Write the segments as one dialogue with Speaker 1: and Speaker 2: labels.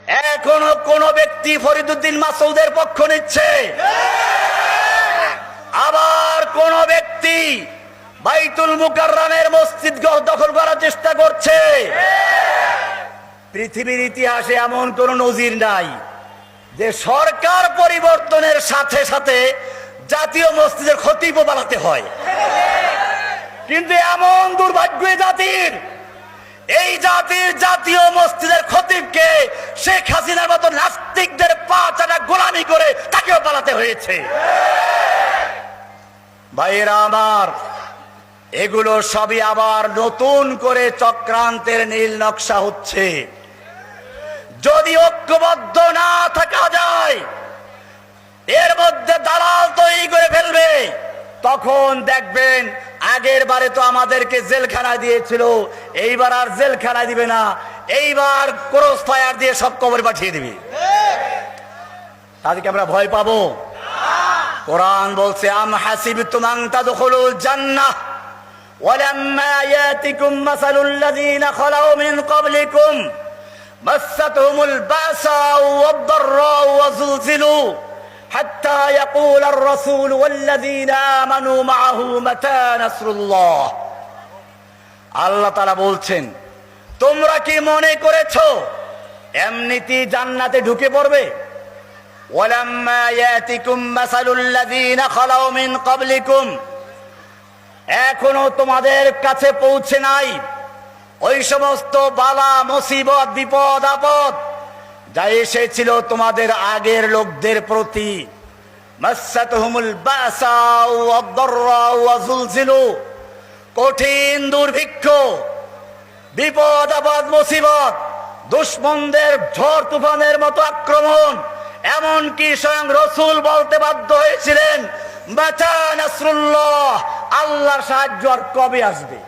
Speaker 1: এখনো কোন ব্যক্তি ফরিদউদ্দিন মাসউদের পক্ষ নিচ্ছে, আবার কোন ব্যক্তি বাইতুল মুকাররমের মসজিদ দখল করার চেষ্টা করছে। পৃথিবীর ইতিহাসে এমন কোন নজির নাই যে সরকার পরিবর্তনের সাথে সাথে জাতীয় মসজিদের খতিবও বানাতে হয়। কিন্তু এমন দুর্ভাগ্য জাতির, এই জাতির জাতীয় মসজিদের খতিবকে শেখ হাসিনার মতো নাস্তিকদের পা চাটা গোলামি করে তাকেও পালাতে হয়েছে। ভাইয়েরা আমার, এগুলো সবই আবার নতুন করে চক্রান্তের নীল নকশা হচ্ছে। যদি ঐক্যবদ্ধ না থাকা যায়, এর মধ্যে দালাল তৈরি করে ফেলবে, তখন দেখবেন আগের বারে তো আমাদেরকে জেলখানা দিয়েছিল, এইবার আর জেলখানা দিবে না, এইবার ক্রস ফায়ার দিয়ে সব কবরে পাঠিয়ে দিবে। তাদেরকে আমরা ভয় পাবো? কোরআন বলছে, আম হাসিবতুম আন তাদখুলুল জান্নাহ ওয়ালাম্মা ইয়াতিকুম মাসালুল লাযীনা খালাউ মিন ক্বাবলিকুম মাসাতহুমুল বাসাউ ওয়াদ-দাররাউ ওয়া যুলজিলু হাত্তা ইয়াকুলার রাসূল ওয়াল্লাযীনা আমানু মাআহু মাতা নাসরুল্লাহ। আল্লাহ তাআলা বলছেন, তোমরা কি মনে করেছো এমনিতেই জান্নাতে ঢুকে পড়বে? ওয়ালাম্মা ইয়াতিকুম মাসালুল লাযীনা খালাউ মিন ক্বাবলিকুম, এখনো তোমাদের কাছে পৌঁছে নাই ওই সমস্ত বালা মুসিবত বিপদ আপদ যা এসেছিল তোমাদের আগের লোকদের প্রতি। মাসাতহুমুল বাসাউ ওয়াদ-দাররাউ ওয়া যুলজিলু, কঠিন দুর্ভিক্ষ, বিপদ আপদ মুসিবত, দুশমনদের ঝড় তুফানের মতো আক্রমণ, এমনকি স্বয়ং রাসূল বলতে বাধ্য হয়েছিলেন, মাতা নাসরুল্লাহ, আল্লাহর সাহায্য আর কবে আসবে?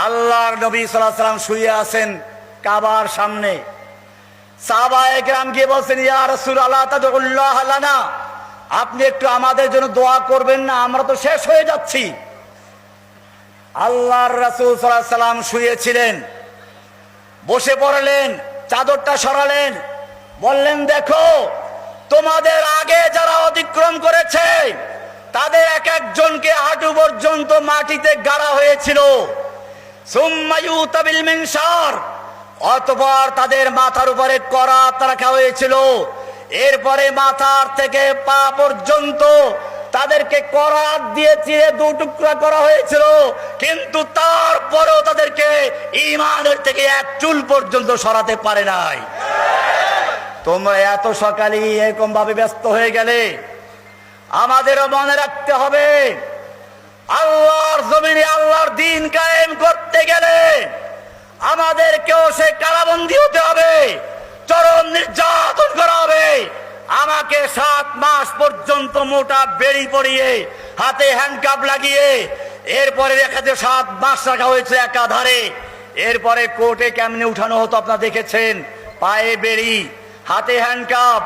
Speaker 1: আল্লাহর নবী সাল্লাল্লাহু আলাইহি ওয়াসাল্লাম শুয়ে আছেন কাবার সামনে। সাহাবায়ে কেরাম গিয়ে বলছেন, ইয়া রাসূলুল্লাহ তাদউল্লাহ লানা, আপনি একটু আমাদের জন্য দোয়া করবেন না, আমরা তো শেষ হয়ে যাচ্ছি। আল্লাহর রাসূল সাল্লাল্লাহু আলাইহি ওয়াসাল্লাম শুয়েছিলেন, বসে পড়লেন, চাদরটা সরালেন, বললেন, দেখো তোমাদের আগে যারা অতিক্রম করেছে তাদের এক একজনকে হাঁটু পর্যন্ত মাটিতে গাড়া হয়েছিল। সুম্মা ইউতা বিল মিনশার, অতঃপর তাদের মাথার উপরে করাত রাখা হয়েছিল, এরপরে মাথার থেকে পা পর্যন্ত তাদেরকে করাত দিয়ে চিরে দু টুকরা করা হয়েছিল, কিন্তু তারপরেও তাদেরকে ঈমানের থেকে এক চুল পর্যন্ত সরাতে পারে নাই। তোমরা এত সকালেই এরকম ভাবে ব্যস্ত হয়ে গেলে, আমাদেরও মনে রাখতে হবে, আল্লাহর জমিনে আল্লাহর দ্বীন কায়েম করতে গেলে আমাদেরকেও সে কারাবন্দী হতে হবে, চরম নির্যাতন করা হবে। আমাকে 7 মাস পর্যন্ত মোটা বেড়ি পরিয়ে হাতে হ্যান্ডকাপ লাগিয়ে এরপরে 7 মাস রাখা হয়েছে একাধারে। এরপরে কোর্টে কেমনে উঠানো হতো আপনারা দেখেছেন, পায়ে বেড়ি, হাতে হ্যান্ডকাপ,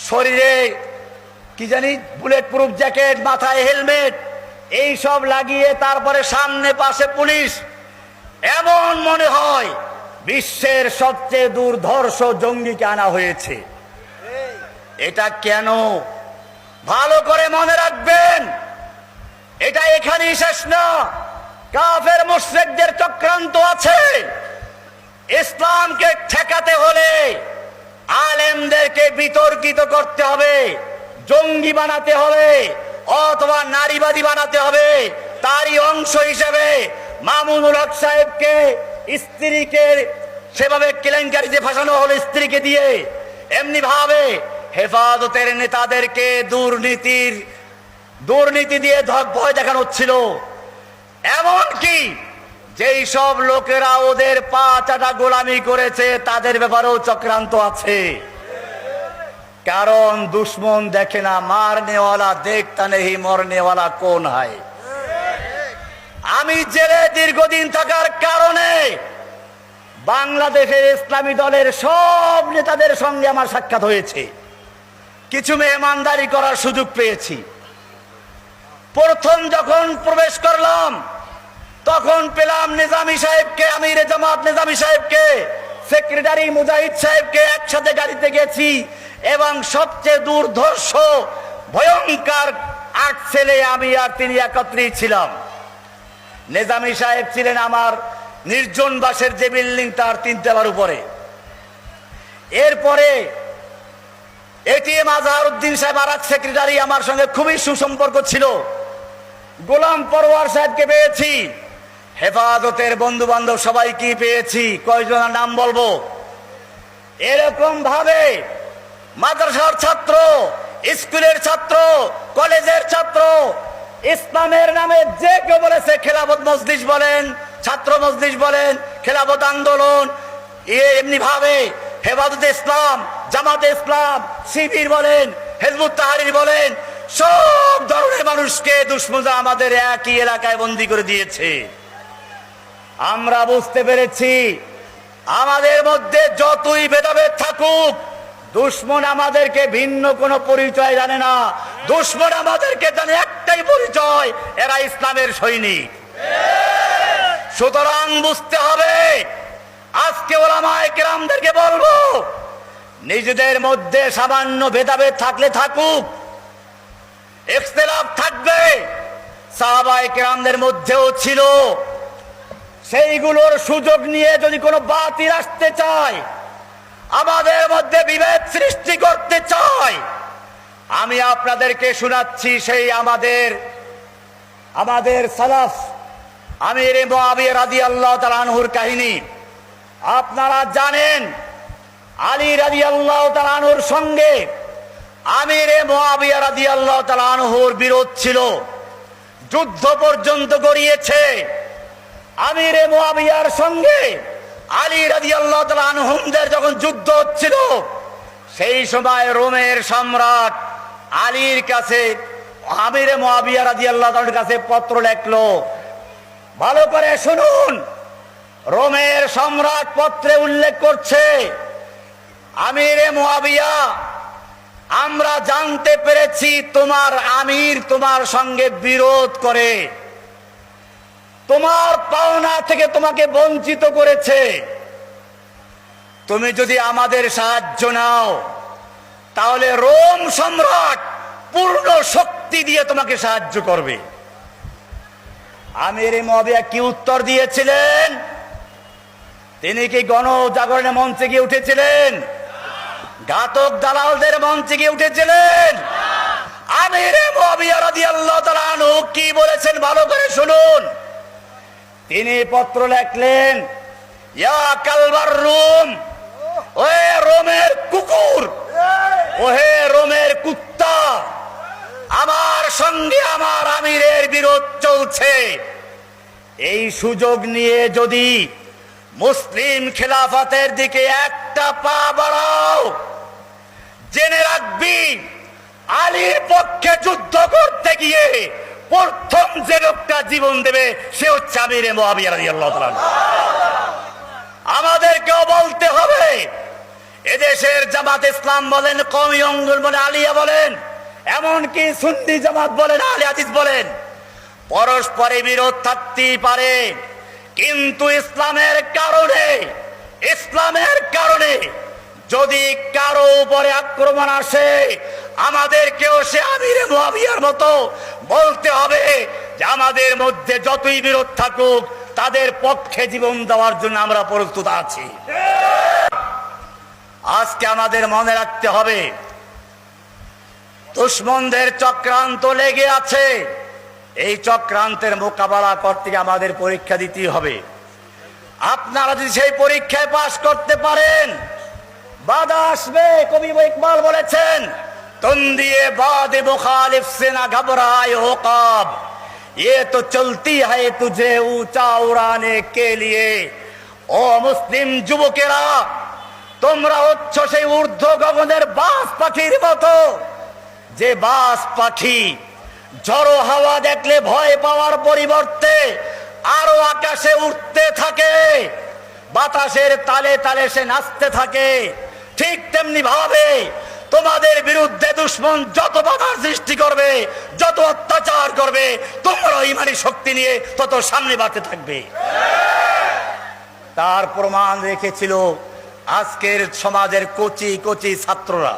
Speaker 1: শরীরে কি জানি বুলেট প্রুফ জ্যাকেট, মাথায় হেলমেট, এই সব লাগিয়ে তারপরে সামনে পাশে পুলিশ। এমন মনে হয় বিশ্বের সবচেয়ে দুর্ধর্ষ জঙ্গিকে আনা হয়েছে। এটা কেন? ভালো করে মনে রাখবেন, এটা এখানেই শেষ না, কাফের মুশরিকদের চক্রান্ত আছে। ইসলামকে ঠেকাতে হলে আলেমদেরকে বিতর্কিত করতে হবে, জঙ্গি বানাতে হবে, অথবা নারীবাদী বানাতে হবে। তারই অংশ হিসেবে মামুনুল হক সাহেবকে স্ত্রীকে সেভাবে কেলেঙ্কারিতে ফাঁসানো হলো, স্ত্রীকে দিয়ে। এমনি ভাবে হেফাজতের নেতাদেরকে দুর্নীতি দিয়ে ভয় দেখানো হচ্ছিল। এমনকি যেই সব লোকেরা ওদের পা চাটা গোলামি করেছে তাদের ব্যাপারেও চক্রান্ত আছে। কারণ দুশ্মন দেখে না, মারনেওয়ালা দেখতা নেই মরনেওয়ালা কোন হয়। আমি জেলে দীর্ঘদিন থাকার কারণে বাংলাদেশের ইসলামী দলের সব নেতাদের সঙ্গে আমার সাক্ষাৎ হয়েছে, কিছু মেহমানদারি করার সুযোগ পেয়েছি। প্রথম যখন প্রবেশ করলাম তখন পেলাম নিজামী সাহেবকে, আমিরে জামাত নিজামী সাহেবকে সেক্রেটারি মুজাহিদ সাহেবকে একসাথে গাড়িতে গেছি এবং সবচেয়ে দুর্ধর্ষ ভয়ঙ্কর 8 ছেলে আমি আর তিনি একত্রেই ছিলাম। নেজামি সাহেব ছিলেন আমার নির্জন বাসের যে বিল্ডিং তার 3 তলার উপরে। এরপরে এটিএম আজহারউদ্দিন সাহেব আর এক সেক্রেটারি, আমার সঙ্গে খুবই সুসম্পর্ক ছিল। গোলাম পরওয়ার সাহেবকে পেয়েছি, হেফাজতের বন্ধু বান্ধব সবাইকে পেয়েছি, কয়জনের নাম বলবো। এরকম ভাবে মাদ্রাসার ছাত্র, স্কুলের ছাত্র, কলেজের ছাত্র, ইসলামের নামে যে কেউ বলেছে, খেলাফত মজলিস বলেন, ছাত্র মজলিস বলেন, খেলাফত আন্দোলন, এমনি ভাবে হেফাজতে ইসলাম, জামাতে ইসলাম, শিবির বলেন, হিজবুত তাহরীর বলেন, সব ধরনের মানুষকে দুশমনরা আমাদের একই এলাকায় বন্দী করে দিয়েছে। আমরা বুঝতে পেরেছি আমাদের মধ্যে যতই ভেদাভেদ থাকুক, দুশমন আমাদেরকে ভিন্ন কোনো পরিচয় জানে না। দুশমন আমাদেরকে জানে একটাই পরিচয়, এরা ইসলামের সৈনিক। সুতরাং বুঝতে হবে, আজকে ওলামায়ে কেরামদেরকে বলবো, নিজেদের মধ্যে সামান্য ভেদাভেদ থাকলে থাকুক, ইখতিলাফ থাকবে, সাহাবায়ে কেরামদের মধ্যেও ছিল। সেইগুলোর সুযোগ নিয়ে যদি কোনো বাতিল আসতে চায়, আমাদের মধ্যে বিভেদ সৃষ্টি করতে চায়, আমি আপনাদেরকে শোনাচ্ছি সেই আমাদের সালাফ আমির মুআবিয়া রাদিয়াল্লাহু তাআলা আনহুর কাহিনী। আপনারা জানেন আলী রাদিয়াল্লাহু তাআলা আনহুর সঙ্গে আমির মুআবিয়া রাদিয়াল্লাহু তাআলা আনহুর বিরোধ ছিল, যুদ্ধ পর্যন্ত গড়িয়েছে। আমির মুআবিয়ার সঙ্গে আলী রাদিয়াল্লাহু তাআলা আনহুদের যখন যুদ্ধ হচ্ছিল, সেই সময় রোমের সম্রাট আলীর কাছে আমির মুআবিয়া রাদিয়াল্লাহু তাআলার কাছে পত্র লিখলো। ভালো করে শুনুন, রোমের সম্রাট পত্রে উল্লেখ করছে, আমির মুআবিয়া, আমরা জানতে পেরেছি তোমার আমির তোমার সঙ্গে বিরোধ করে, তোমার পাওনা থেকে তোমাকে বঞ্চিত করেছে। তুমি যদি আমাদের সাহায্য নাও, তাহলে রোম সম্রাট পূর্ণ শক্তি দিয়ে তোমাকে সাহায্য করবে। আমির মুআবিয়া কি উত্তর দিয়েছিলেন? তিনি কি গণজাগরণের মঞ্চে গিয়ে উঠেছিলেন? ঘাতক দালালদের মঞ্চে গিয়ে উঠেছিলেন? আমির মুআবিয়া রাদিয়াল্লাহু তাআলা আনহু কি বলেছেন ভালো করে শুনুন। তিনি পত্র লিখলেন, ইয়া কালবার রোম, ওহে রোমের কুকুর, ওহে রোমের কুত্তা, আমার সঙ্গে আমার আমিরের বিরোধ চলছে। এই সুযোগ নিয়ে যদি মুসলিম খেলাফতের দিকে একটা পা বাড়াও, জেনে রাখবি আলীর পক্ষে যুদ্ধ করতে গিয়ে প্রথম যে লোকটা জীবন দেবে সে হচ্ছে আমির মুআবিয়া রাদিয়াল্লাহু তাআলা। আমাদেরকেও বলতে হবে, এদেশের জামাত ইসলাম বলেন, কওমি অঙ্গন বলেন, আলিয়া বলেন, এমনকি সুন্নি জামাত বলেন, আহলে হাদিস বলেন, পরস্পরে বিরোধ থাকতেই পারে, কিন্তু ইসলামের কারণে যদি কারো উপরে আক্রমণ আসে, আমাদেরকেও সে আমির মুআবিয়ার মতো বলতে হবে যে আমাদের মধ্যে যতই বিরোধ থাকুক, তাদের পক্ষে জীবন দেওয়ার জন্য আমরা প্রস্তুত আছি। আজকে আমাদের মনে রাখতে হবে, দুশমনদের চক্রান্ত লেগে আছে। এই চক্রান্তের মোকাবেলা করতে আমাদের পরীক্ষা দিতেই হবে। আপনারা যদি সেই পরীক্ষায় পাশ করতে পারেন, বাধা আসবে। কবি ইকবাল বলেছেন, তন্দিয়ে বাদে মুখালিফ সে না ঘবরায়ে ওকাব, ये तो चलती है तुझे ऊंचा उड़ाने के लिए। ও মুসলিম যুবকেরা, তোমরা হচ্ছ সেই ঊর্ধ্ব গগনের বাজ পাখির মতো, যে বাজ পাখি ঝড়ো হাওয়া দেখলে ভয় পাওয়ার পরিবর্তে আরো আকাশে উঠতে থাকে, বাতাসের তালে তালে সে নাচতে থাকে। ঠিক তেমনি ভাবে তোমাদের বিরুদ্ধে দুশমন যত বাধার সৃষ্টি করবে, যত অত্যাচার করবে, তোমরা ইমানি শক্তি নিয়ে তত সামনে বাড়তে থাকবে। তার প্রমাণ রেখেছিল আজকের সমাজের কচি কচি ছাত্ররা